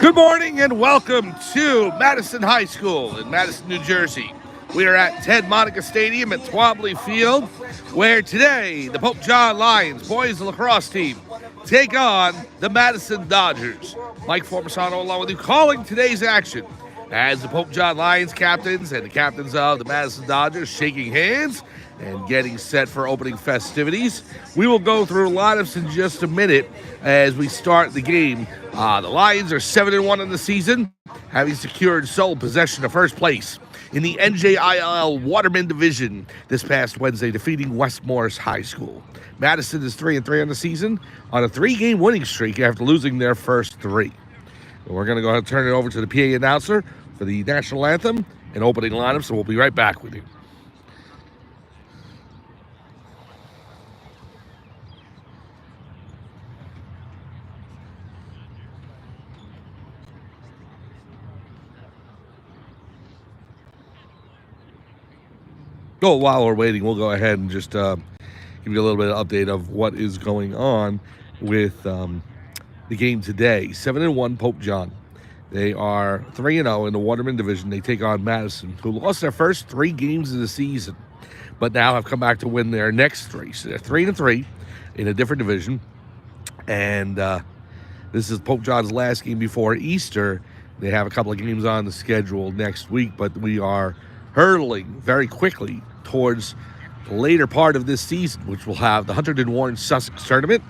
Good morning and welcome to Madison High School in Madison, New Jersey. We are at Ted Monica Stadium at Twombly Field, where today the Pope John Lions boys lacrosse team take on the Madison Dodgers. Mike Formasano along with you calling today's action as the Pope John Lions captains and the captains of the Madison Dodgers shaking hands and getting set for opening festivities. We will go through lineups in just a minute as we start the game. The Lions are 7-1 in the season, having secured sole possession of first place in the NJIL Waterman Division this past Wednesday, defeating West Morris High School. Madison is 3-3 on the season on a 3-game winning streak after losing their first 3. We're going to go ahead and turn it over to the PA announcer for the national anthem and opening lineup, so we'll be right back with you. Oh, while we're waiting, we'll go ahead and just give you a little bit of update of what is going on with the game today. 7-1 Pope John. They are 3-0 in the Waterman Division. They take on Madison, who lost their first 3 games of the season, but now have come back to win their next 3. So they're 3-3 in a different division. And this is Pope John's last game before Easter. They have a couple of games on the schedule next week, but we are hurtling very quickly towards the later part of this season, which will have the Hunterdon Warren Sussex tournament,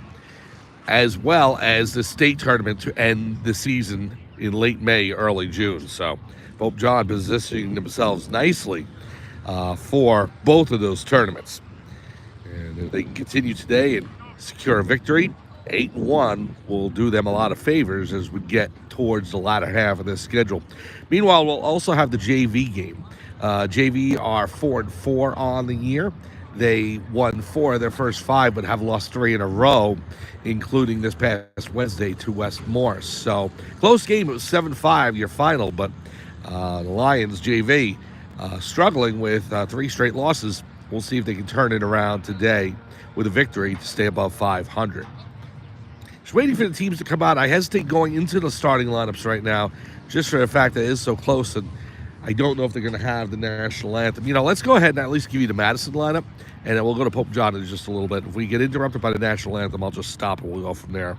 as well as the state tournament to end the season in late May, early June. So Pope John positioning themselves nicely for both of those tournaments. And if they can continue today and secure a victory, 8-1 will do them a lot of favors as we get towards the latter half of this schedule. Meanwhile, we'll also have the JV game. JV are 4-4 on the year. They won 4 of their first 5, but have lost 3 in a row, including this past Wednesday to West Morris. So close game. It was 7-5 your final, but the Lions JV struggling with 3 straight losses. We'll see if they can turn it around today with a victory to stay above 500. Just waiting for the teams to come out. I hesitate going into the starting lineups right now, just for the fact that it is so close, and I don't know if they're going to have the national anthem. Let's go ahead and at least give you the Madison lineup, and then we'll go to Pope John in just a little bit. If we get interrupted by the national anthem, I'll just stop and we'll go from there.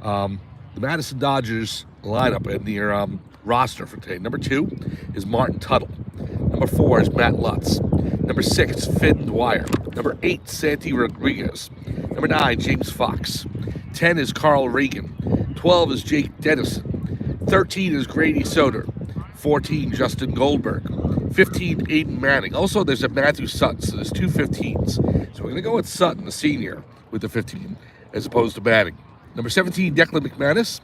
The Madison Dodgers lineup and their roster for today. Number 2 is Martin Tuttle. Number 4 is Matt Lutz. Number 6, Finn Dwyer. Number 8, Santi Rodriguez. Number 9, James Fox. 10 is Carl Regan. 12 is Jake Dennison. 13 is Grady Soder. 14, Justin Goldberg. 15, Aiden Manning. Also, there's a Matthew Sutton, so there's 2 15s. So we're going to go with Sutton, the senior, with the 15, as opposed to Manning. Number 17, Declan McManus.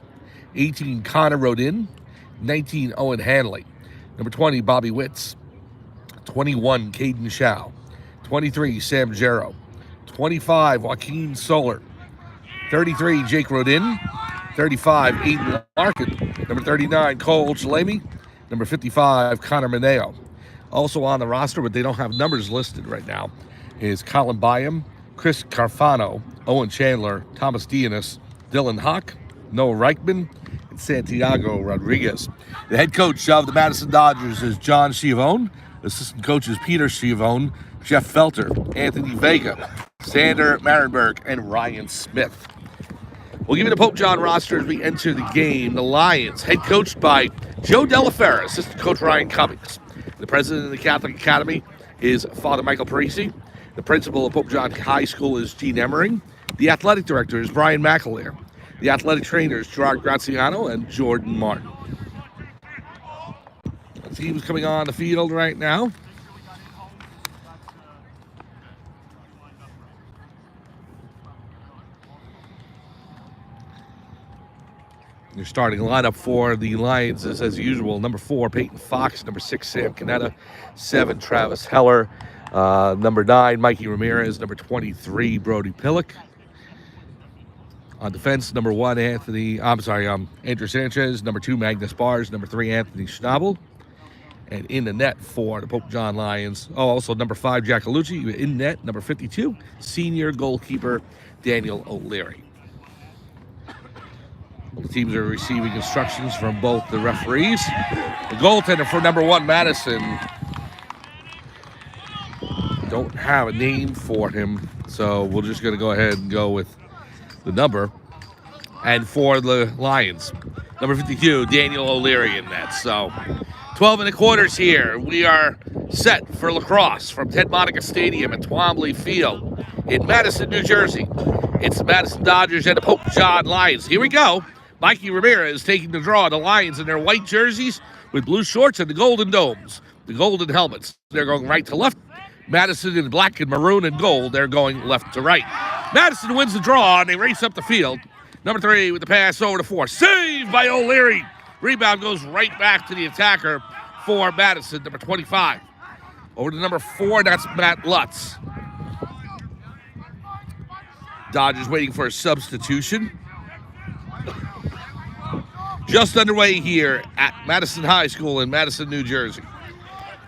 18, Connor Rodin. 19, Owen Hanley. Number 20, Bobby Witz. 21, Caden Shaw. 23, Sam Jarrow. 25, Joaquin Soler. 33, Jake Rodin. 35, Aiden Larkin. Number 39, Cole Chalemi. Number 55, Connor Mineo. Also on the roster, but they don't have numbers listed right now, is Colin Byam, Chris Carfano, Owen Chandler, Thomas Dianis, Dylan Hawk, Noah Reichman, and Santiago Rodriguez. The head coach of the Madison Dodgers is John Schiavone. Assistant coaches Peter Schiavone, Jeff Felter, Anthony Vega, Sander Marenberg, and Ryan Smith. We'll give you the Pope John roster as we enter the game. The Lions, head coached by Joe Delafera, assistant coach Ryan Cummings. The president of the Catholic Academy is Father Michael Parisi. The principal of Pope John High School is Gene Emmering. The athletic director is Brian McAleer. The athletic trainers, Gerard Graziano and Jordan Martin. The team's coming on the field right now. Your starting lineup for the Lions is, as usual, number 4, Peyton Fox. Number 6, Sam Canetta. 7, Travis Heller. Number 9, Mikey Ramirez. Number 23, Brody Pillock. On defense, number 1, Andrew Sanchez. Number 2, Magnus Bars. Number 3, Anthony Schnabel. And in the net for the Pope John Lions. Oh, also number 5, Jack Alucci. In net, number 52, senior goalkeeper Daniel O'Leary. Both teams are receiving instructions from both the referees. The goaltender for number 1, Madison, don't have a name for him, so we're just going to go ahead and go with the number. And for the Lions, number 52, Daniel O'Leary in that. So 12 and a quarters here. We are set for Lacrosse from Ted Monica Stadium at Twombly Field in Madison, New Jersey. It's the Madison Dodgers and the Pope John Lions. Here we go. Mikey Ramirez taking the draw. The Lions in their white jerseys with blue shorts and the golden domes, the golden helmets. They're going right to left. Madison in black and maroon and gold. They're going left to right. Madison wins the draw, and they race up the field. Number 3 with the pass over to 4. Saved by O'Leary. Rebound goes right back to the attacker for Madison, number 25. Over to number 4, that's Matt Lutz. Dodgers waiting for a substitution. Just underway here at Madison High School in Madison, New Jersey.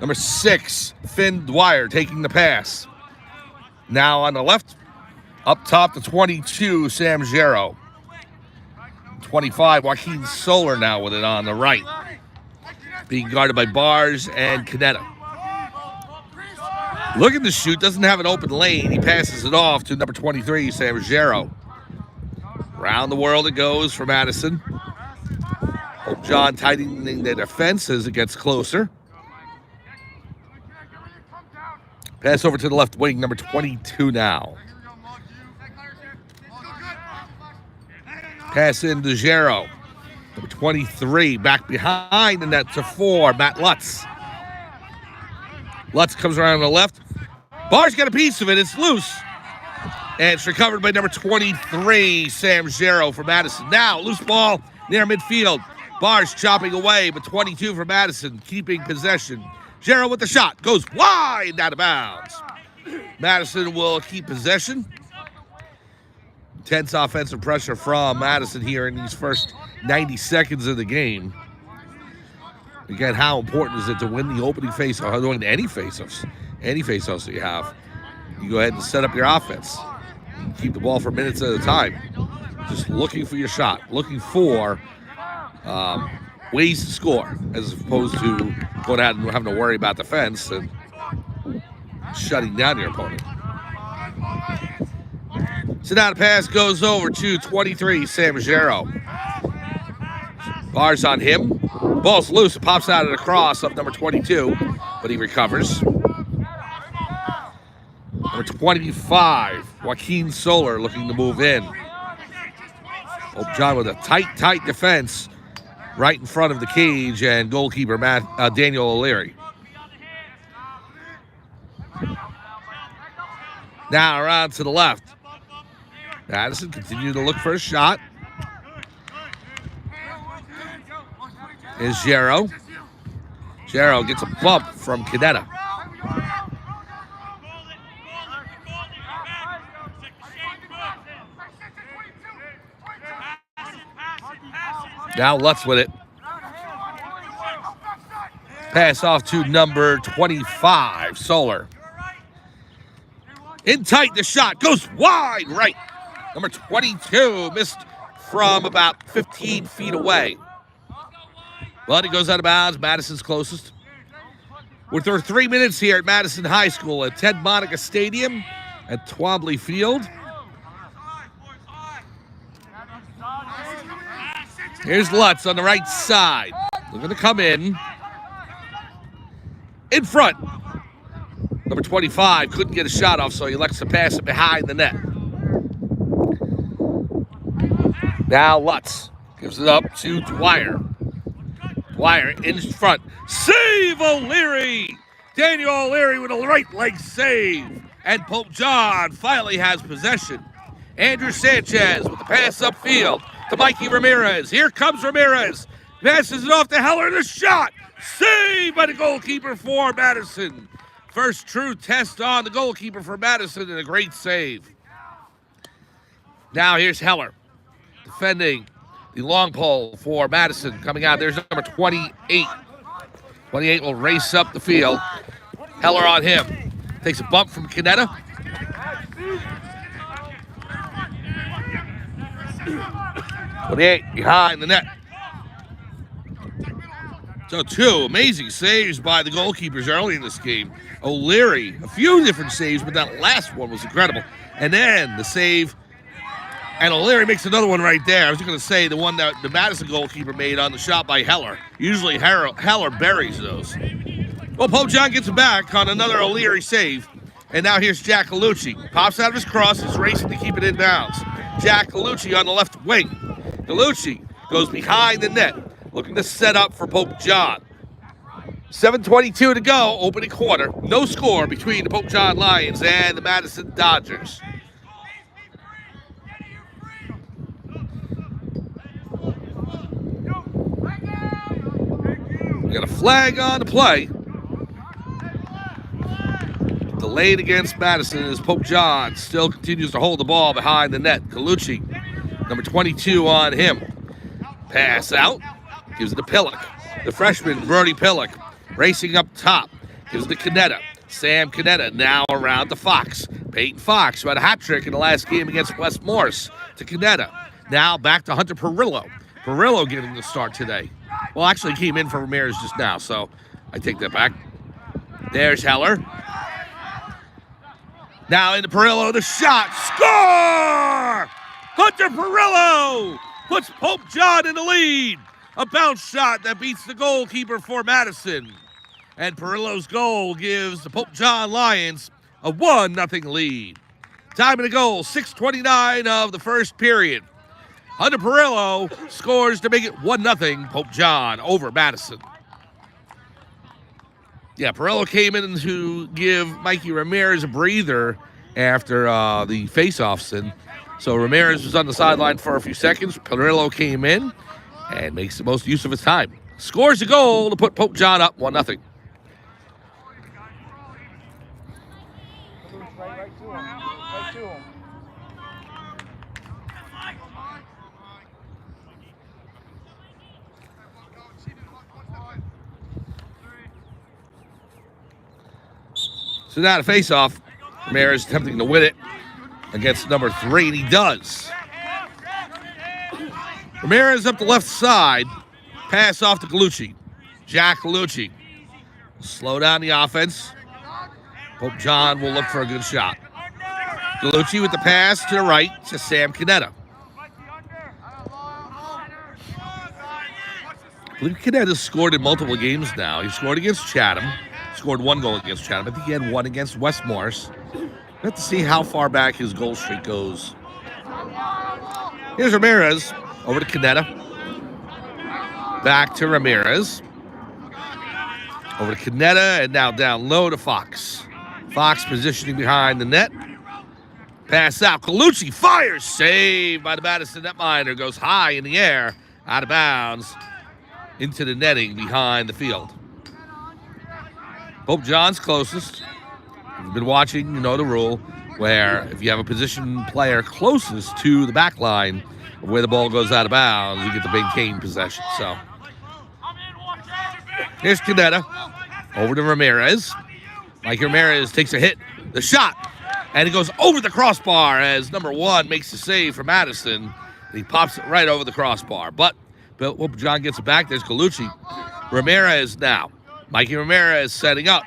Number 6, Finn Dwyer taking the pass. Now on the left, up top to 22, Sam Gero. 25, Joaquin Soler now with it on the right. Being guarded by Bars and Canetta. Looking to shoot, doesn't have an open lane. He passes it off to number 23, Sam Gero. Around the world it goes for Madison. Hope John tightening their defense as it gets closer. Pass over to the left wing, number 22 now. Pass in to Gero. Number 23, back behind the net to 4, Matt Lutz. Lutz comes around on the left. Bar's got a piece of it. It's loose. And it's recovered by number 23, Sam Gero for Madison. Now, loose ball near midfield. Bar's chopping away, but 22 for Madison, keeping possession. Gero with the shot. Goes wide, out of bounds. Madison will keep possession. Intense offensive pressure from Madison here in these first 90 seconds of the game. Again, how important is it to win the opening face-off, or win any face-offs? Any face-offs that you have. You go ahead and set up your offense. Keep the ball for minutes at a time. Just looking for your shot. Looking for ways to score, as opposed to going out and having to worry about defense and shutting down your opponent. So now the pass goes over to 23, Sam Gero. Bars on him. Ball's loose. It pops out of the cross of number 22, but he recovers. Number 25, Joaquin Soler looking to move in. Hope John with a tight defense right in front of the cage, and goalkeeper Daniel O'Leary. Now around to the left. Madison continuing to look for a shot. Is Gero. Gero gets a bump from Canetta. Now Lutz with it. Pass off to number 25, Soler. In tight, the shot goes wide right. Number 22 missed from about 15 feet away. But it goes out of bounds. Madison's closest. With our 3 minutes here at Madison High School at Ted Monica Stadium at Twombly Field. Here's Lutz on the right side. Looking to come in. In front. Number 25 couldn't get a shot off, so he elects to pass it behind the net. Now Lutz gives it up to Dwyer. Dwyer in front. Save O'Leary! Daniel O'Leary with a right leg save. And Pope John finally has possession. Andrew Sanchez with the pass upfield to Mikey Ramirez. Here comes Ramirez. Passes it off to Heller. The shot. Saved by the goalkeeper for Madison. First true test on the goalkeeper for Madison, and a great save. Now here's Heller defending the long pole for Madison. Coming out, there's number 28. 28 will race up the field. Heller on him. Takes a bump from Canetta. 28 behind the net. So 2 amazing saves by the goalkeepers early in this game. O'Leary, a few different saves, but that last one was incredible. And then the save, and O'Leary makes another one right there. I was going to say the one that the Madison goalkeeper made on the shot by Heller. Usually Heller buries those. Well, Pope John gets it back on another O'Leary save. And now here's Jack Galucci. Pops out of his cross, is racing to keep it in bounds. Jack Galucci on the left wing. Galucci goes behind the net, looking to set up for Pope John. 7:22 to go, opening quarter. No score between the Pope John Lions and the Madison Dodgers. We got a flag on the play. Delayed against Madison as Pope John still continues to hold the ball behind the net. Galucci, number 22 on him. Pass out, gives it to Pillock. The freshman, Brody Pillock, racing up top. Gives it to Canetta. Sam Canetta now around to Fox. Peyton Fox, who had a hat trick in the last game against West Morris, to Canetta. Now back to Hunter Perillo. Perillo getting the start today. Well, actually came in for Ramirez just now, so I take that back. There's Heller. Now into Perillo, the shot. Score! Hunter Perillo puts Pope John in the lead. A bounce shot that beats the goalkeeper for Madison. And Perillo's goal gives the Pope John Lions a 1-0 lead. Time of the goal, 6:29 of the first period. Hunter Perillo scores to make it 1-0 Pope John over Madison. Yeah, Perillo came in to give Mikey Ramirez a breather after the faceoffs. And so Ramirez was on the sideline for a few seconds. Perillo came in and makes the most use of his time. Scores a goal to put Pope John up 1-0. So now to face off, Ramirez attempting to win it against number 3, and he does. Ramirez up the left side, pass off to Galucci. Jack Galucci. Slow down the offense. Pope John will look for a good shot. Galucci with the pass to the right to Sam Canetta. I believe Canetta scored in multiple games now. He scored against Chatham. Scored 1 goal against Chatham. I think he had 1 against West Morris. We have to see how far back his goal streak goes. Here's Ramirez over to Canetta. Back to Ramirez. Over to Canetta, and now down low to Fox. Fox positioning behind the net. Pass out. Galucci fires. Saved by the Madison netminder. Goes high in the air. Out of bounds. Into the netting behind the field. Pope John's closest. If you've been watching, you know the rule, where if you have a position player closest to the back line of where the ball goes out of bounds, you get to maintain possession. So here's Canetta over to Ramirez. Mike Ramirez takes a hit. The shot. And it goes over the crossbar as number 1 makes the save for Madison. And he pops it right over the crossbar. But Pope John gets it back. There's Galucci. Ramirez now. Mikey Ramirez setting up.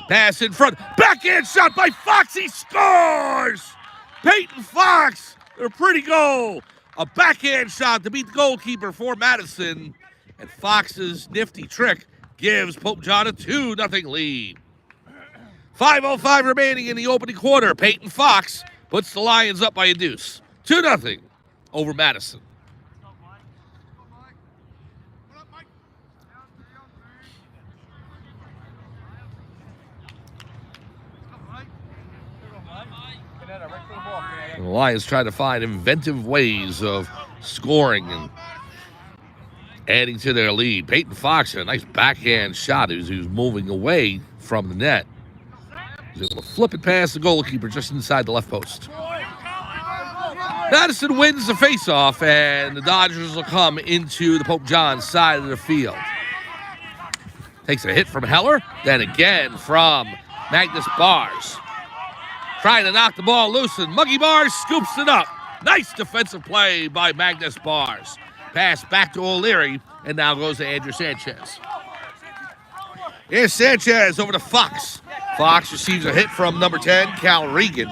Pass in front. Backhand shot by Fox. He scores! Peyton Fox. A pretty goal. A backhand shot to beat the goalkeeper for Madison. And Fox's nifty trick gives Pope John a 2-0 lead. 5:05 remaining in the opening quarter. Peyton Fox puts the Lions up by a deuce. 2-0 over Madison. And the Lions try to find inventive ways of scoring and adding to their lead. Peyton Fox had a nice backhand shot. He was moving away from the net. He was able to flip it past the goalkeeper just inside the left post. Madison wins the faceoff, and the Dodgers will come into the Pope John side of the field. Takes a hit from Heller, then again from Magnus Bars. Trying to knock the ball loose, and Muggy Bars scoops it up. Nice defensive play by Magnus Bars. Pass back to O'Leary, and now goes to Andrew Sanchez. Here's Sanchez over to Fox. Fox receives a hit from number 10, Cal Regan.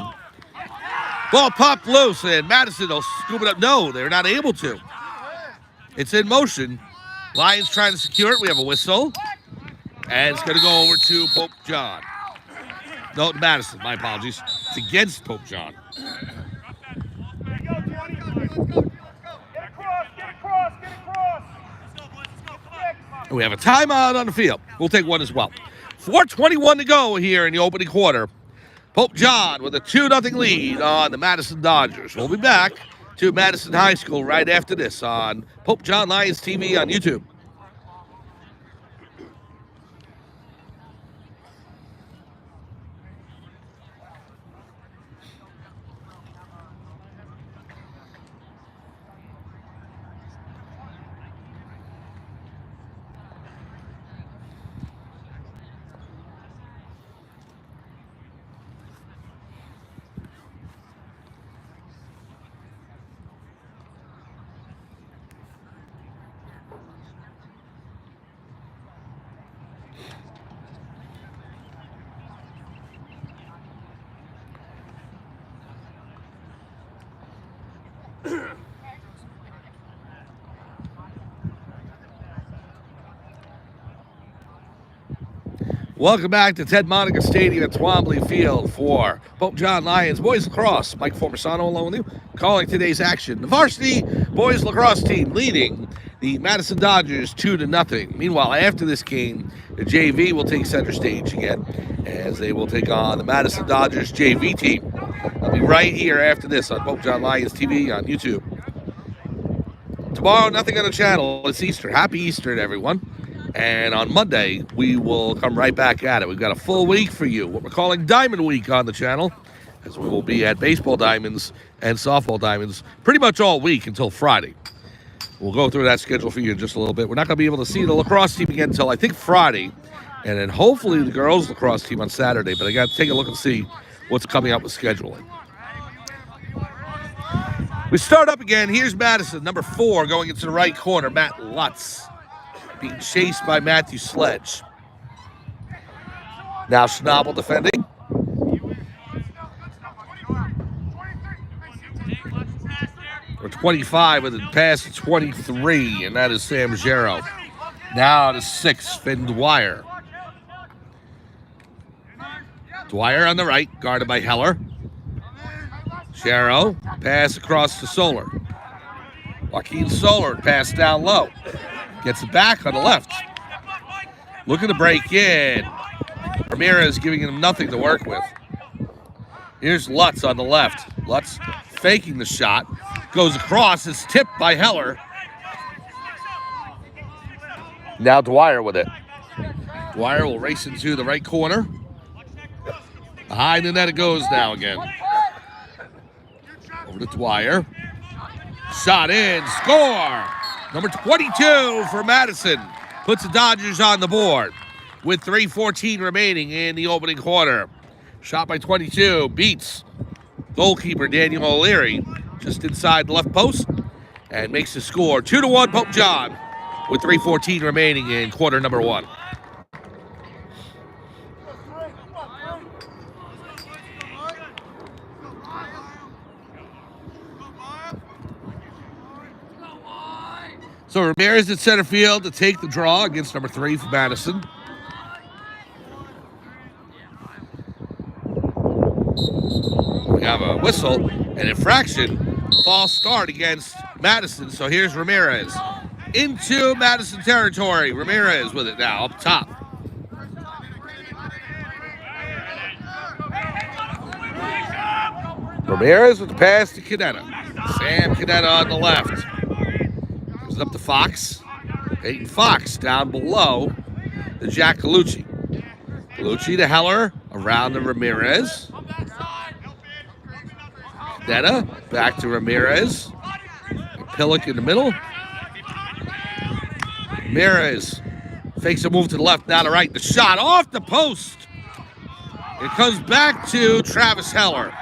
Ball popped loose, and Madison will scoop it up. No, they're not able to. It's in motion. Lions trying to secure it. We have a whistle. And it's going to go over to Pope John. No, Madison, my apologies. It's against Pope John. We have a timeout on the field. We'll take one as well. 4:21 to go here in the opening quarter. Pope John with a 2-0 lead on the Madison Dodgers. We'll be back to Madison High School right after this on Pope John Lions TV on YouTube. Welcome back to Ted Monica Stadium at Twombly Field for Pope John Lions Boys Lacrosse. Mike Formisano along with you, calling today's action. The varsity boys lacrosse team leading the Madison Dodgers 2-0. Meanwhile, after this game, the JV will take center stage again as they will take on the Madison Dodgers JV team. I'll be right here after this on Pope John Lions TV on YouTube. Tomorrow, nothing on the channel. It's Easter. Happy Easter to everyone. And on Monday, we will come right back at it. We've got a full week for you, what we're calling Diamond Week on the channel, as we will be at baseball diamonds and softball diamonds pretty much all week until Friday. We'll go through that schedule for you in just a little bit. We're not going to be able to see the lacrosse team again until, I think, Friday, and then hopefully the girls lacrosse team on Saturday. But I got to take a look and see what's coming up with scheduling. We start up again. Here's Madison, number 4, going into the right corner, Matt Lutz, being chased by Matthew Sledge. Now Schnabel defending. Or 25 with a pass to 23, and that is Sam Gero. Now to 6, Finn Dwyer. Dwyer on the right, guarded by Heller. Gero, pass across to Solar. Joaquin Solar, pass down low. Gets it back on the left. Looking to break in. Ramirez giving him nothing to work with. Here's Lutz on the left. Lutz faking the shot. Goes across. It's tipped by Heller. Now Dwyer with it. Dwyer will race into the right corner. Behind the net it goes now again. Over to Dwyer. Shot in. Score! Number 22 for Madison puts the Dodgers on the board with 3:14 remaining in the opening quarter. Shot by 22 beats goalkeeper Daniel O'Leary just inside the left post and makes the score 2-1 Pope John with 3:14 remaining in quarter number 1. So Ramirez at center field to take the draw against number 3 for Madison. We have a whistle, an infraction, false start against Madison. So here's Ramirez into Madison territory. Ramirez with it now up top. Ramirez with the pass to Canetta. Sam Canetta on the left. Up to Fox. Peyton Fox down below to Jack Colucci. Colucci to Heller, around to Ramirez. Netta, back to Ramirez. Pillock in the middle. Ramirez fakes a move to the left, now to right. The shot off the post. It comes back to Travis Heller.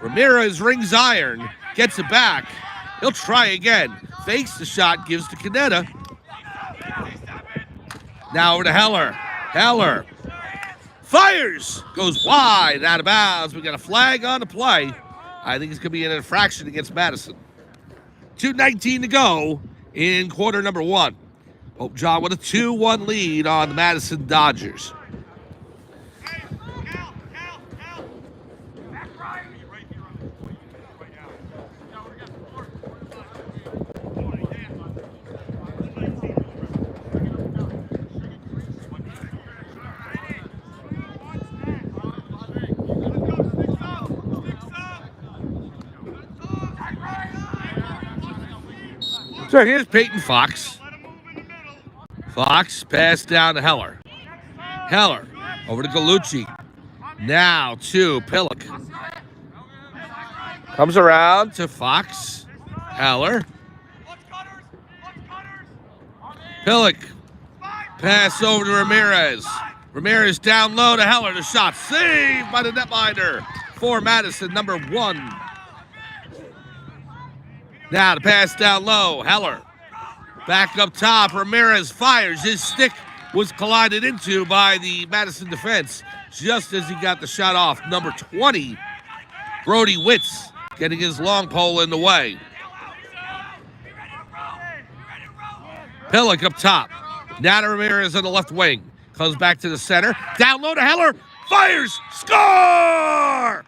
Ramirez rings iron, Gets it back. He'll try again. Fakes the shot, gives to Canetta. Now over to Heller. Heller fires. Goes wide, out of bounds. We got a flag on the play. I think it's going to be an infraction against Madison. 2:19 to go in quarter number one. Pope John with a 2-1 lead on the Madison Dodgers. So here's Peyton Fox. Fox pass down to Heller. Heller over to Galucci. Now to Pillock. Comes around to Fox. Heller. Pillock. Pass over to Ramirez. Ramirez down low to Heller. The shot saved by the netminder for Madison, number 1. Now the pass down low. Heller. Back up top. Ramirez fires. His stick was collided into by the Madison defense just as he got the shot off. Number 20, Brody Witz, getting his long pole in the way. Pillock up top. Now to Ramirez on the left wing. Comes back to the center. Down low to Heller. Fires. Score!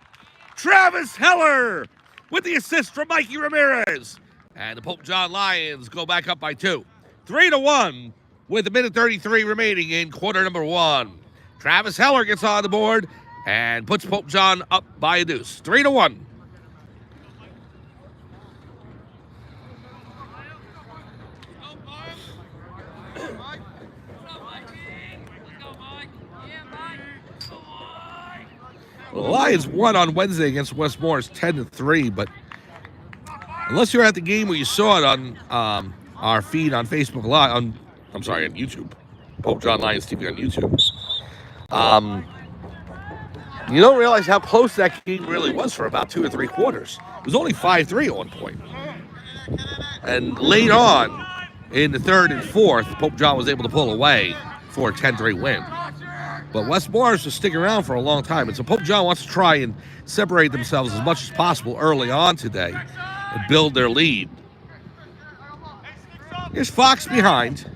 Travis Heller with the assist from Mikey Ramirez. And the Pope John Lions go back up by 2. 3-1 with a minute 33 remaining in quarter number 1. Travis Heller gets on the board and puts Pope John up by a deuce. 3-1. The Lions won on Wednesday against West Morris 10-3, but unless you're at the game where you saw it on our feed on Facebook Live, on YouTube, Pope John Lions TV on YouTube, you don't realize how close that game really was for about 2 or 3 quarters. It was only 5-3 at one point. And late on, in the third and fourth, Pope John was able to pull away for a 10-3 win. But West Morris was sticking around for a long time, and so Pope John wants to try and separate themselves as much as possible early on today and build their lead. Here's Fox behind.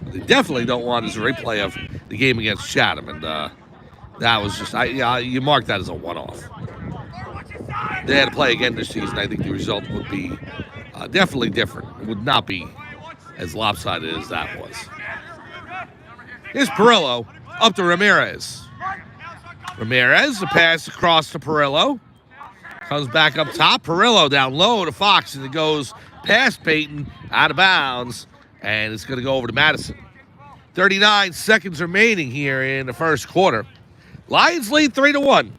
They definitely don't want his replay of the game against Chatham, and that was just, you mark that as a one-off. They had to play again this season. I think the result would be definitely different. It would not be as lopsided as that was. Here's Perillo up to Ramirez. Ramirez, the pass across to Perillo. Comes back up top. Perillo down low to Fox, and it goes past Peyton, out of bounds, and it's going to go over to Madison. 39 seconds remaining here in the first quarter. Lions lead 3-1.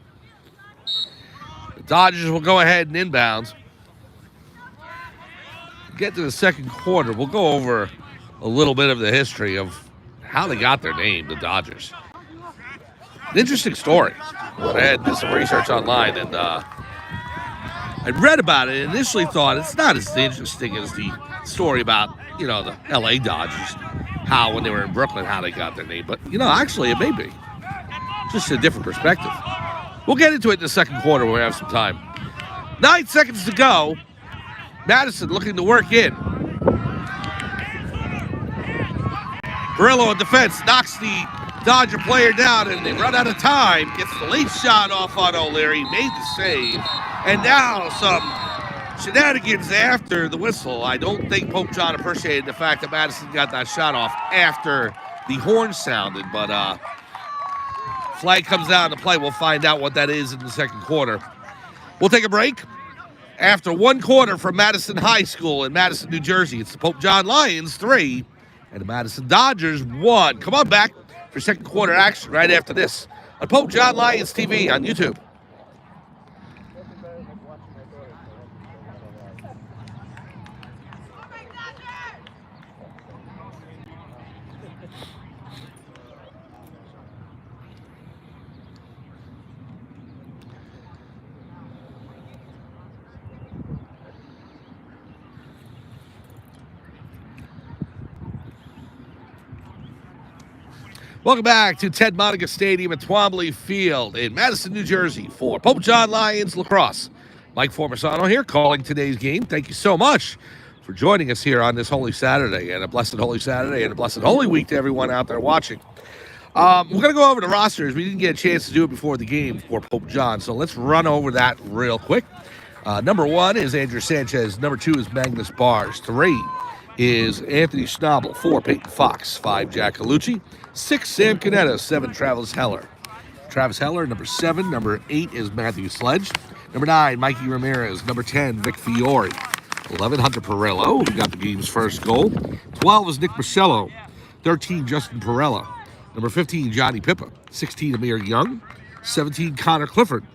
The Dodgers will go ahead and inbounds. Get to the second quarter. We'll go over a little bit of the history of how they got their name, the Dodgers. An interesting story. I had did some research online, and I read about it and initially thought it's not as interesting as the story about, the LA Dodgers, how when they were in Brooklyn, how they got their name. But, actually it may be. Just a different perspective. We'll get into it in the second quarter when we have some time. 9 seconds to go. Madison looking to work in. Perillo in defense knocks the Dodger player down, and they run out of time. Gets the late shot off on O'Leary, made the save. And now some shenanigans after the whistle. I don't think Pope John appreciated the fact that Madison got that shot off after the horn sounded, but flag comes down to play. We'll find out what that is in the second quarter. We'll take a break. After 1 quarter from Madison High School in Madison, New Jersey, it's the Pope John Lions 3 and the Madison Dodgers 1. Come on back for second quarter action right after this on Pope John Lions TV on YouTube. Welcome back to Ted Monica Stadium at Twombly Field in Madison, New Jersey for Pope John Lions Lacrosse. Mike Formisano here calling today's game. Thank you so much for joining us here on this Holy Saturday, and a blessed Holy Saturday and a blessed Holy Week to everyone out there watching. We're going to go over the rosters. We didn't get a chance to do it before the game for Pope John, so let's run over that real quick. Number 1 is Andrew Sanchez. Number 2 is Magnus Bars. 3 is Anthony Schnabel. 4, Peyton Fox. 5, Jack Colucci. 6, Sam Canetta. 7, Travis Heller. Number 7. Number 8 is Matthew Sledge. Number 9, Mikey Ramirez. Number 10, Vic Fiore. 11, Hunter Perillo, who got the game's first goal. 12 is Nick Michello. 13, Justin Perella. Number 15, Johnny Pippa. 16, Amir Young. 17, Connor Clifford.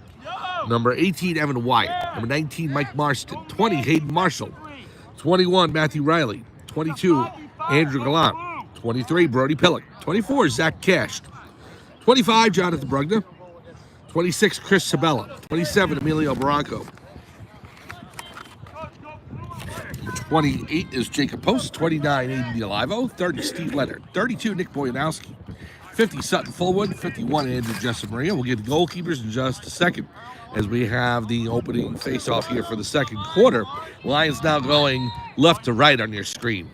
Number 18, Evan Wyatt. Number 19, Mike Marston. 20, Hayden Marshall. 21, Matthew Riley. 22, Andrew Gallant. 23, Brody Pillock. 24, Zach Cash. 25, Jonathan Brugner. 26, Chris Sabella. 27, Emilio Barranco. Number 28 is Jacob Post. 29, Aiden DeLivo. 30, Steve Leonard. 32, Nick Boyanowski. 50, Sutton Fullwood. 51, Andrew Jessamaria. We'll get the goalkeepers in just a second as we have the opening face-off here for the second quarter. Lions now going left to right on your screen.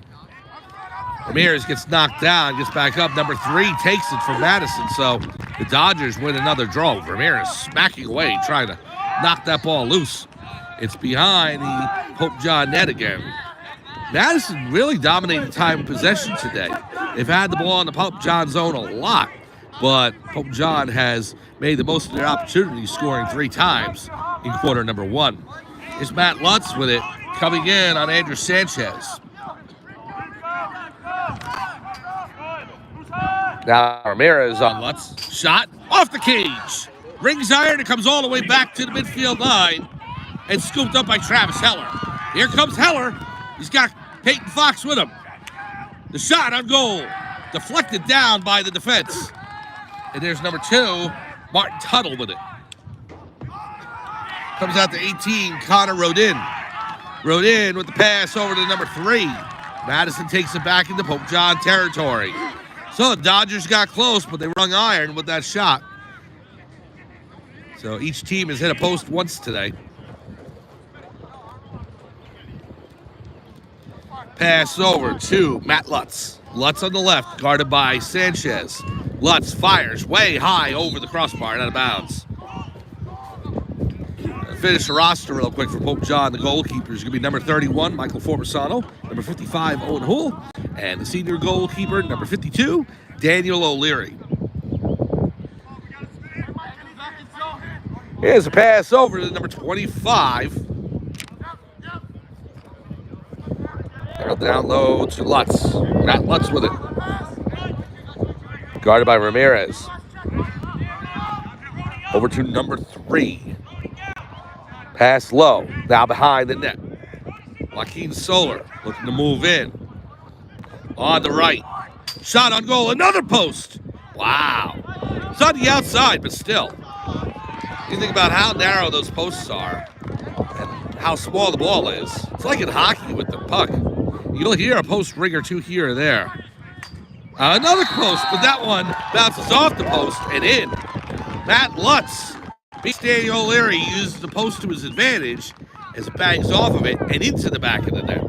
Ramirez gets knocked down, gets back up. Number 3 takes it from Madison, so the Dodgers win another draw. Ramirez smacking away, trying to knock that ball loose. It's behind the Pope John net again. Madison really dominating time of possession today. They've had the ball in the Pope John zone a lot, but Pope John has made the most of their opportunities, scoring 3 times in quarter number 1. It's Matt Lutz with it, coming in on Andrew Sanchez. Now Ramirez on Lutz. Shot off the cage. Rings iron. It comes all the way back to the midfield line and scooped up by Travis Heller. Here comes Heller. He's got Peyton Fox with him. The shot on goal. Deflected down by the defense. And there's number 2, Martin Tuttle with it. Comes out to 18, Connor Rodin. Rodin with the pass over to number 3. Madison takes it back into Pope John territory. So the Dodgers got close, but they rung iron with that shot. So each team has hit a post once today. Pass over to Matt Lutz. Lutz on the left, guarded by Sanchez. Lutz fires way high over the crossbar and out of bounds. Finish the roster real quick for Pope John. The goalkeeper is going to be number 31, Michael Formisano. Number 55, Owen Hull. And the senior goalkeeper, number 52, Daniel O'Leary. Here's a pass over to number 25. Down low to Lutz. Matt Lutz with it. Guarded by Ramirez. Over to number 3. Pass low. Now behind the net. Joaquin Soler looking to move in. On the right. Shot on goal. Another post. Wow. It's on the outside, but still. You think about how narrow those posts are and how small the ball is. It's like in hockey with the puck. You'll hear a post ring or two here or there. Another post, but that one bounces off the post and in. Matt Lutz beats Daniel O'Leary, uses the post to his advantage as it bangs off of it and into the back of the net.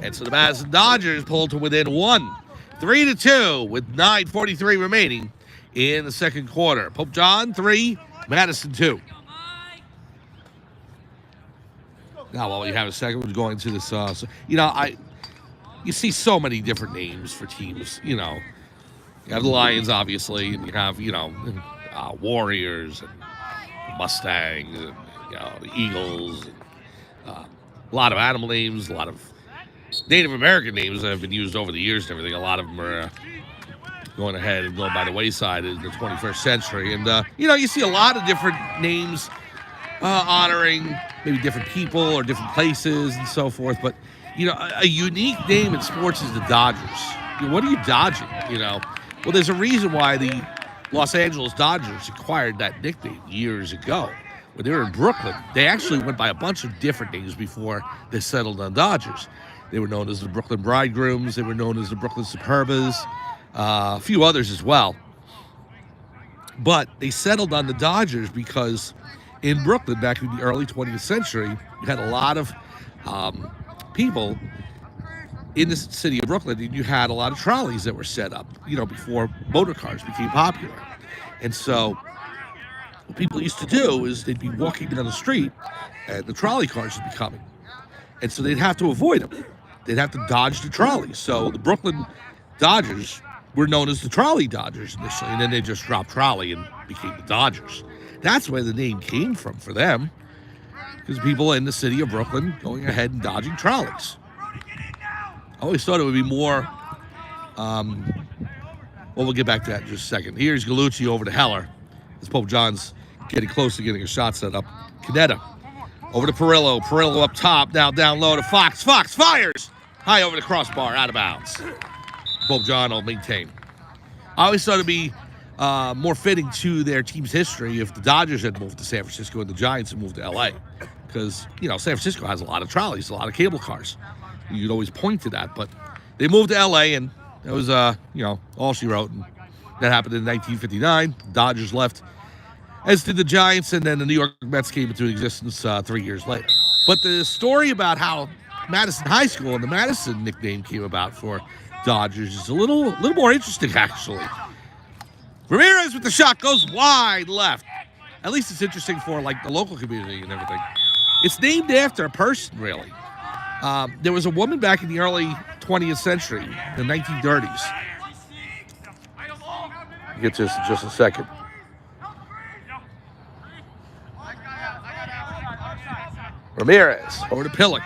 And so the Madison Dodgers pulled to within 1, 3-2 with 9:43 remaining in the second quarter. Pope John 3, Madison 2. Now, while we have a second, we're going to this. You see so many different names for teams. You know, you have the Lions, obviously, and you have Warriors and Mustangs, and the Eagles. And, a lot of animal names, a lot of Native American names that have been used over the years and everything. A lot of them are going ahead and going by the wayside in the 21st century. And, you see a lot of different names honoring maybe different people or different places and so forth. But, a unique name in sports is the Dodgers. What are you dodging, Well, there's a reason why the Los Angeles Dodgers acquired that nickname years ago. When they were in Brooklyn, they actually went by a bunch of different names before they settled on Dodgers. They were known as the Brooklyn Bridegrooms. They were known as the Brooklyn Superbas. A few others as well. But they settled on the Dodgers because in Brooklyn back in the early 20th century, you had a lot of people in the city of Brooklyn, and you had a lot of trolleys that were set up, before motor cars became popular. And so what people used to do is they'd be walking down the street and the trolley cars would be coming. And so they'd have to avoid them. They'd have to dodge the trolleys. So the Brooklyn Dodgers were known as the Trolley Dodgers initially, and then they just dropped trolley and became the Dodgers. That's where the name came from for them, because people in the city of Brooklyn going ahead and dodging trolleys. I always thought it would be more, we'll get back to that in just a second. Here's Gallucci over to Heller, as Pope John's getting close to getting a shot set up. Canetta over to Perillo. Perillo up top, now down low to Fox. Fox fires! High over the crossbar, out of bounds. Pope John will maintain. I always thought it'd be more fitting to their team's history if the Dodgers had moved to San Francisco and the Giants had moved to L.A. Because, San Francisco has a lot of trolleys, a lot of cable cars. You'd always point to that. But they moved to L.A., and that was, all she wrote. And that happened in 1959. Dodgers left, as did the Giants, and then the New York Mets came into existence 3 years later. But the story about how Madison High School and the Madison nickname came about for Dodgers is a little more interesting, actually. Ramirez with the shot goes wide left. At least it's interesting for the local community and everything. It's named after a person, really. There was a woman back in the early 20th century, the 1930s. I'll get to this in just a second. Ramirez over to Pillock.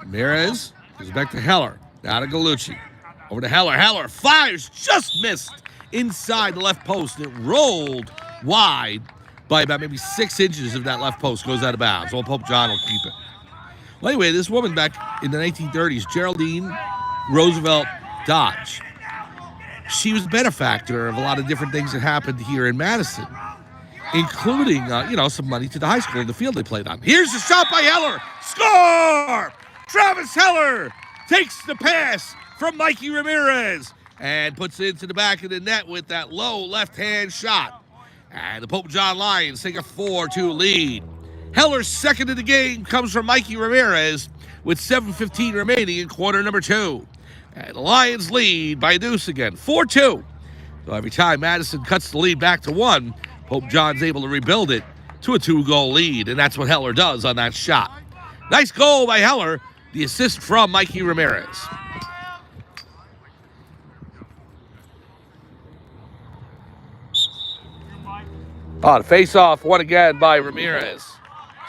Ramirez goes back to Heller. Now to Gallucci. Over to Heller. Heller fires, just missed inside the left post. It rolled wide by about maybe 6 inches of that left post. Goes out of bounds. Old Pope John will keep it. Well, anyway, this woman back in the 1930s, Geraldine Roosevelt Dodge, she was a benefactor of a lot of different things that happened here in Madison, including, some money to the high school in the field they played on. Here's the shot by Heller. Score! Travis Heller takes the pass from Mikey Ramirez and puts it into the back of the net with that low left-hand shot. And the Pope John Lions take a 4-2 lead. Heller's second of the game comes from Mikey Ramirez with 7:15 remaining in quarter number 2. And the Lions lead by a deuce again, 4-2. So every time Madison cuts the lead back to 1, Pope John's able to rebuild it to a 2-goal lead, and that's what Heller does on that shot. Nice goal by Heller, the assist from Mikey Ramirez. The face-off won again by Ramirez.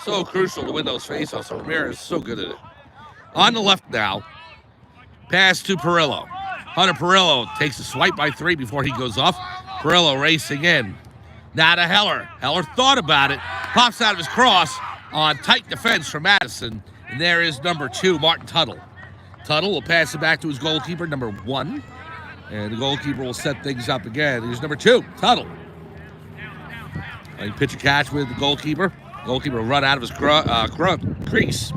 So crucial to win those face-offs. So Ramirez is so good at it. On the left now, pass to Perillo. Hunter Perillo takes a swipe by 3 before he goes off. Perillo racing in. Now to Heller. Heller thought about it. Pops out of his cross on tight defense from Madison. And there is number 2, Martin Tuttle. Tuttle will pass it back to his goalkeeper, number 1. And the goalkeeper will set things up again. Here's number 2, Tuttle. He pitch a catch with the goalkeeper. Goalkeeper will run out of his crease.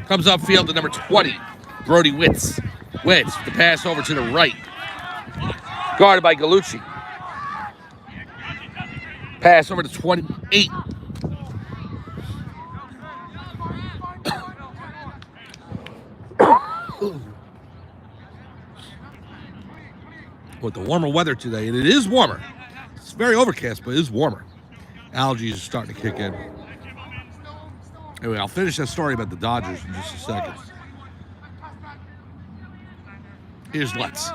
Comes upfield to number 20, Brody Witz. Witz, the pass over to the right. Guarded by Gallucci. Pass over to 28. With the warmer weather today, and it is warmer. It's very overcast, but it is warmer. Allergies are starting to kick in. Anyway, I'll finish that story about the Dodgers in just a second. Here's Letts.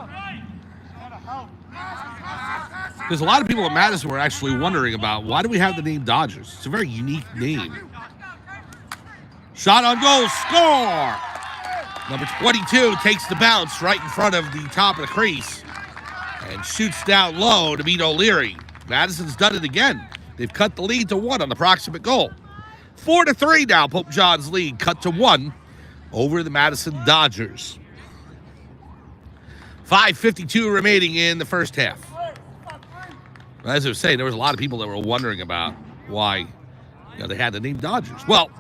There's a lot of people in Madison who are actually wondering about why do we have the name Dodgers? It's a very unique name. Shot on goal, score! Number 22 takes the bounce right in front of the top of the crease and shoots down low to beat O'Leary. Madison's done it again. They've cut the lead to 1 on the proximate goal. 4-3 now, Pope John's lead cut to 1 over the Madison Dodgers. 5:52 remaining in the first half. As I was saying, there was a lot of people that were wondering about why they had the name Dodgers. Well,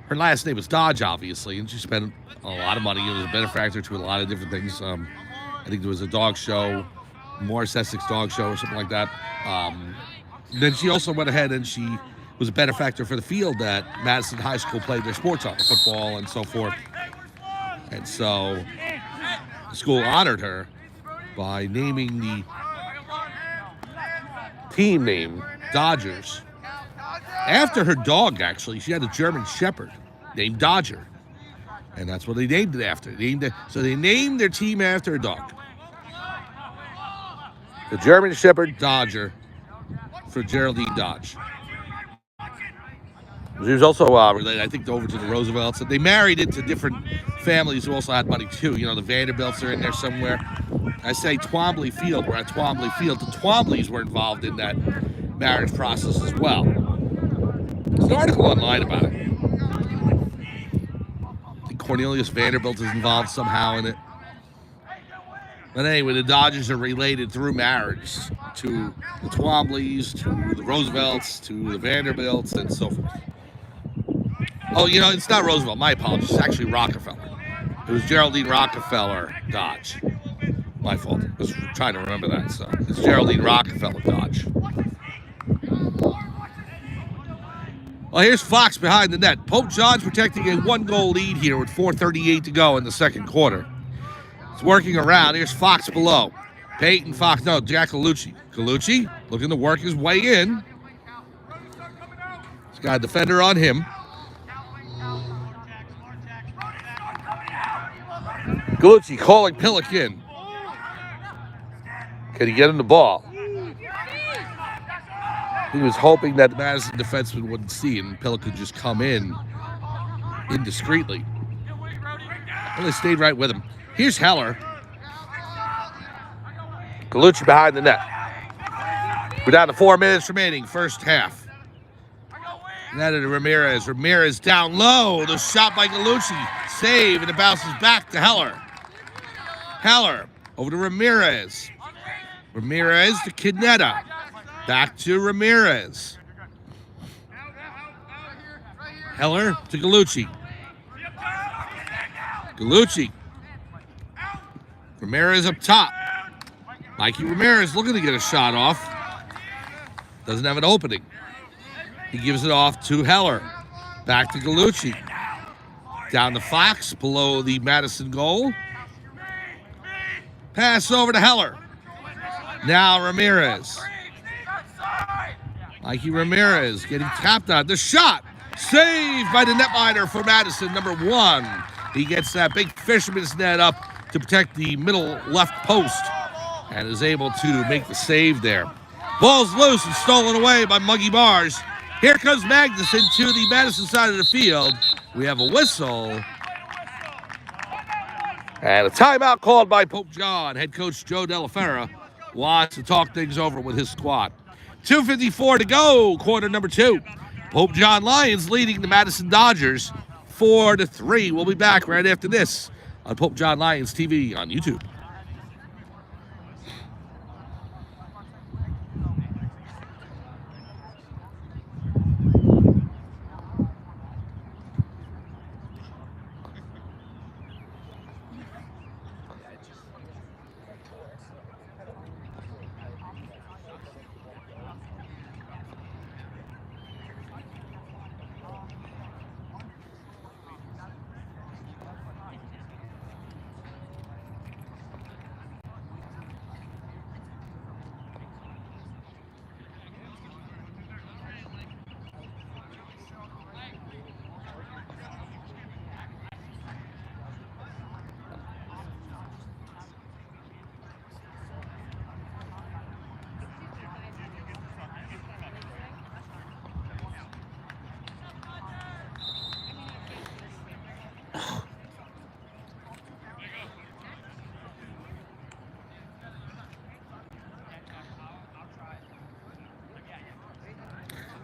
Her last name was Dodge, obviously, and she spent a lot of money. It was a benefactor to a lot of different things. I think there was a dog show, Morris Essex dog show or something like that. Then she also went ahead and she was a benefactor for the field that Madison High School played their sports on, football and so forth. And so the school honored her by naming the team name Dodgers after her dog, actually. She had a German Shepherd named Dodger. And that's what they named it after. So they named their team after a dog. The German Shepherd Dodger for Geraldine Dodge. She was also related, I think, over to the Roosevelts. They married into different families who also had money, too. You know, the Vanderbilts are in there somewhere. I say Twombly Field. We're at Twombly Field. The Twombleys were involved in that marriage process as well. There's an article online about it. I think Cornelius Vanderbilt is involved somehow in it. But anyway, the Dodgers are related through marriage to the Twombleys, to the Roosevelts, to the Vanderbilts, and so forth. Oh, you know, it's not Roosevelt. My apologies. It's actually Rockefeller. It was Geraldine Rockefeller Dodge. My fault. I was trying to remember that. So it's Geraldine Rockefeller Dodge. Well, here's Fox behind the net. Pope John's protecting a one-goal lead here with 4:38 to go in the second quarter. It's working around. Here's Fox below. Peyton Fox. No, Jack Galucci. Galucci looking to work his way in. He's got a defender on him. Galucci calling Pillock in. Can he get him the ball? He was hoping that the Madison defenseman wouldn't see and Pillock could just come in indiscreetly. Well, they stayed right with him. Here's Heller. Galucci behind the net. We're down to 4 minutes remaining, first half. Netted to Ramirez. Ramirez down low. The shot by Galucci. Save, and it bounces back to Heller. Heller over to Ramirez. Ramirez to Canetta. Back to Ramirez. Heller to Galucci. Galucci. Ramirez up top. Mikey Ramirez looking to get a shot off. Doesn't have an opening. He gives it off to Heller. Back to Galucci. Down to Fox below the Madison goal. Pass over to Heller. Now Ramirez. Mikey Ramirez getting tapped out. The shot saved by the netminder for Madison, number 1. He gets that big fisherman's net up to protect the middle left post and is able to make the save there. Ball's loose and stolen away by Muggy Bars. Here comes Magnuson to the Madison side of the field. We have a whistle. And a timeout called by Pope John. Head coach Joe Delaferra wants to talk things over with his squad. 2:54 to go, quarter number 2. Pope John Lions leading the Madison Dodgers 4-3. We'll be back right after this on Pope John Lions TV on YouTube.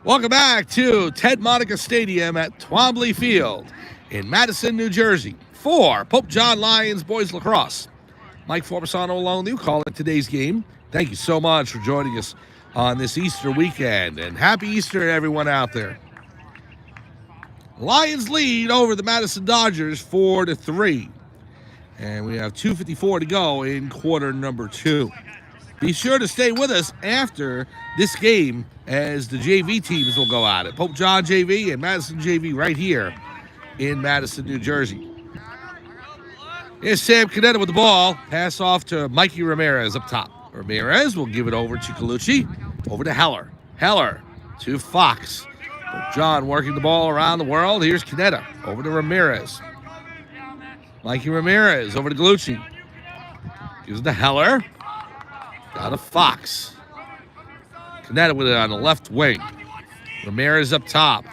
Welcome back to Ted Monica Stadium at Twombly Field in Madison, New Jersey for Pope John Lions Boys Lacrosse. Mike Forbesano along with you calling today's game. Thank you so much for joining us on this Easter weekend, and happy Easter to everyone out there. Lions lead over the Madison Dodgers 4-3. And we have 2:54 to go in quarter number 2. Be sure to stay with us after this game as the JV teams will go at it. Pope John JV and Madison JV right here in Madison, New Jersey. Here's Sam Canetta with the ball. Pass off to Mikey Ramirez up top. Ramirez will give it over to Colucci. Over to Heller. Heller to Fox. Pope John working the ball around the world. Here's Canetta. Over to Ramirez. Mikey Ramirez over to Colucci. Gives it to Heller. Down to Fox. Canetta with it on the left wing. Ramirez up top.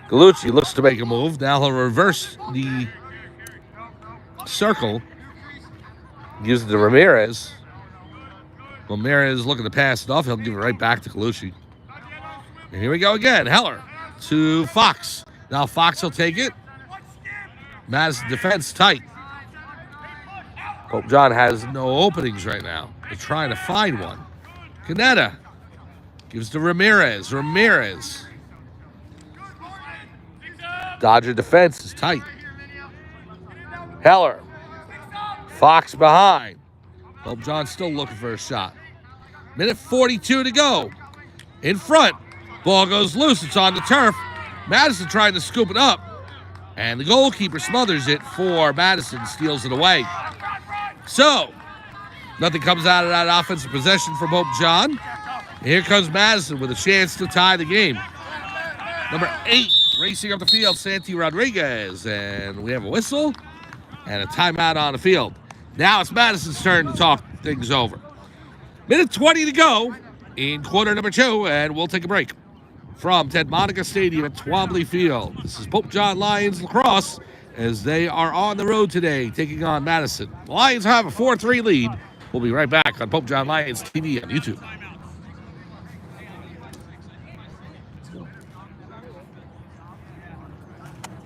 Colucci looks to make a move. Now he'll reverse the circle. Gives it to Ramirez. Ramirez looking to pass it off. He'll give it right back to Colucci. And here we go again. Heller to Fox. Now Fox will take it. Madison defense tight. Pope John has no openings right now. They're trying to find one. Canetta gives to Ramirez. Ramirez. Dodger defense is tight. Heller. Fox behind. Pope John still looking for a shot. Minute 42 to go. In front. Ball goes loose. It's on the turf. Madison trying to scoop it up. And the goalkeeper smothers it for Madison. Steals it away. So, nothing comes out of that offensive possession for Pope John. And here comes Madison with a chance to tie the game. Number 8, racing up the field, Santi Rodriguez. And we have a whistle and a timeout on the field. Now it's Madison's turn to talk things over. Minute 20 to go in quarter number 2, and we'll take a break. From Ted Monica Stadium at Twombly Field, this is Pope John Lions Lacrosse as they are on the road today taking on Madison. The Lions have a 4-3 lead. We'll be right back on Pope John Lions TV on YouTube.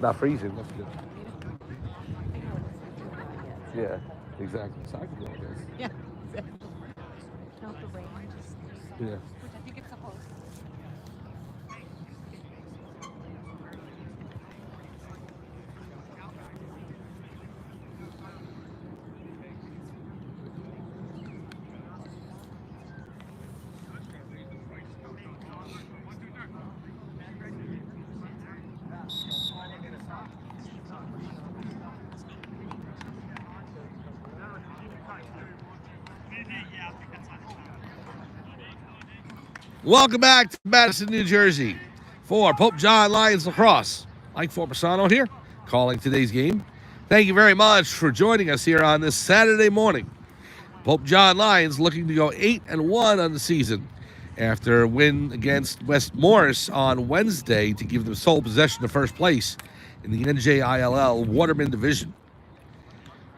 Not freezing, that's good. Yeah, exactly. So I can do all this. Yeah, exactly. Not the rain, just Yeah. which I think it's supposed to. Welcome back to Madison, New Jersey for Pope John Lions Lacrosse. Mike Forpasano here, calling today's game. Thank you very much for joining us here on this Saturday morning. Pope John Lions looking to go 8-1 on the season after a win against West Morris on Wednesday to give them sole possession of first place in the NJILL Waterman Division.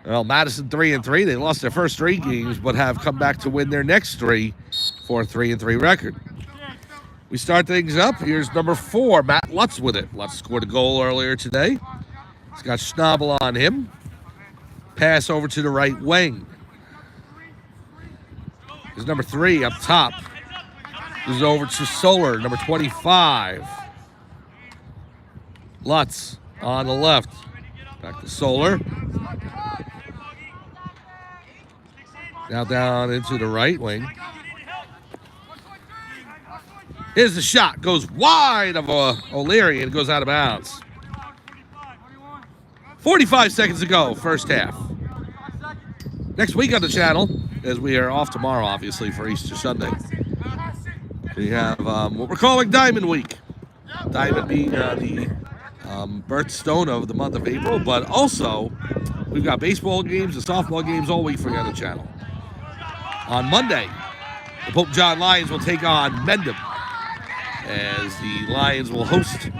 Well, Madison 3-3. They lost their first 3 games, but have come back to win their next 3 for a 3-3 record. We start things up. Here's number 4, Matt Lutz with it. Lutz scored a goal earlier today. He's got Schnabel on him. Pass over to the right wing. Here's number 3 up top. This is over to Solar, number 25. Lutz on the left. Back to Solar. Now down into the right wing. Here's the shot. Goes wide of O'Leary and goes out of bounds. 45 seconds to go, first half. Next week on the channel, as we are off tomorrow, obviously, for Easter Sunday, we have what we're calling Diamond Week. Diamond being the birthstone of the month of April, but also we've got baseball games and softball games all week for you on the channel. On Monday, the Pope John Lions will take on Mendham, as the Lions will host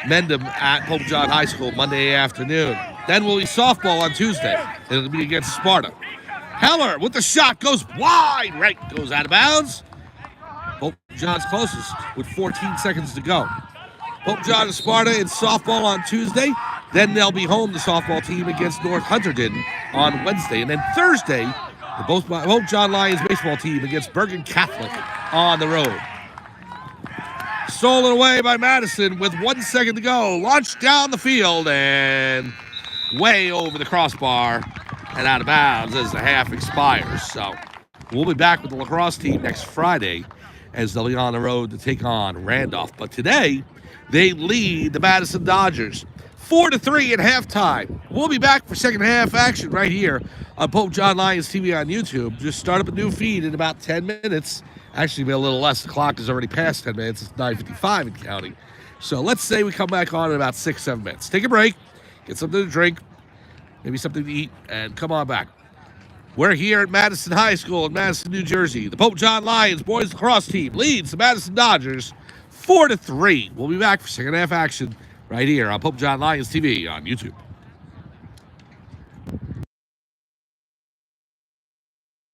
Mendham at Pope John High School Monday afternoon. Then we'll be softball on Tuesday. It'll be against Sparta. Heller with the shot, goes wide right, goes out of bounds. Pope John's closest with 14 seconds to go. Pope John and Sparta in softball on Tuesday. Then they'll be home, the softball team, against North Hunterdon on Wednesday. And then Thursday, the Pope John Lions baseball team against Bergen Catholic on the road. stolen away by Madison with 1 second to go. Launched down the field and way over the crossbar and out of bounds as the half expires. So we'll be back with the Lacrosse team next Friday as they'll be on the road to take on Randolph. But today, they lead the Madison Dodgers 4-3 at halftime. We'll be back for second half action right here on Pope John Lions TV on YouTube. Just start up a new feed in about 10 minutes. Actually, be a little less. The clock is already past 10 minutes. It's 9:55 and counting. So let's say we come back on in about 6-7 minutes. Take a break, get something to drink, maybe something to eat, and come on back. We're here at Madison High School in Madison, New Jersey. The Pope John Lions boys lacrosse team leads the Madison Dodgers 4-3. We'll be back for second half action right here on Pope John Lions TV on YouTube.